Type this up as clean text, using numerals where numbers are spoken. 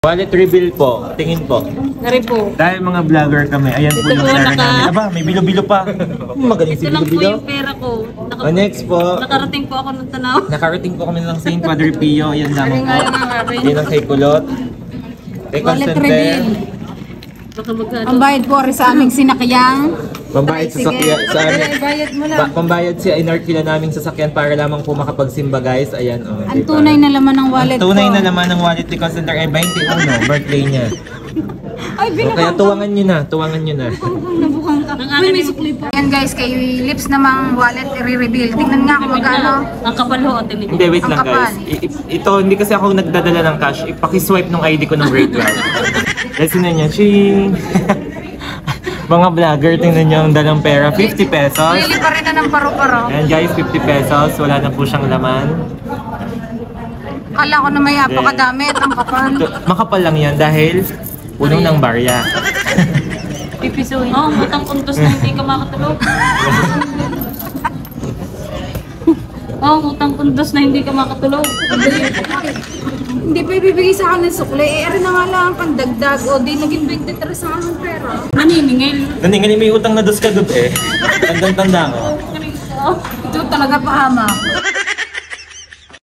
Wallet reveal po. Tingin po. Nari po. Dahil mga vlogger kami, ayan po Ito yung po, pera naka- namin. Aba, may bilo-bilo pa. Magaling si Ito lang po bilo-bilo. yung pera ko. Next po. Nakarating po ako ng Tanaw. Nakarating po kami ng St. Padre Pio. Ayan lamang po. Yan ang kay Kulot. Kay Wallet Constante. reveal. Baka magkano. Ang bayad po rin sa aming sinakyang. Pambayad sa sakyan. Sa amin. Bayad mo lang. Pambayad siya inarkila naming sasakyan para lamang po makapagsimba guys. Ayan o. Ang tunay na laman ng wallet Ang tunay ko. na laman ng wallet ni Constante ay 21, birthday niya. Ay, So, kaya tuwangan nyo na, tuwangan nyo na. Nabukhang ka. Ang Uy, akin may yung- sukli pa. Ayan guys, kay Lips namang wallet i-reveal. Tingnan nga kung magkano. Ang kapal ho, Ate Lidia. Hindi, wait Ang lang guys. Ito, hindi kasi ako nagdadala ng cash. Ipakiswipe ng ID ko ng grade 12. Kasi na niya, ching! Mga vlogger, tingnan niyo ang dalang pera. 50 pesos. Lili pa rin na ng paro-paro. Ayan guys, 50 pesos. Wala na po siyang laman. Kala ko na may apakadamit. Ang kapal. Ito, makapal lang yan dahil puno ng barya. Pipisuhin. Oo, matang kuntos na hindi ka makatulog. Oo, utang kundos na hindi ka makatulog. Hindi pa ibibigay sa akin ng sukli. Eh, na nga lang ang dagdag. O, di naging 23 sa akin ng pera. Naniningil. Naningali may utang na dos ka doon eh. Tandang-tanda ko. Ito talaga pahama.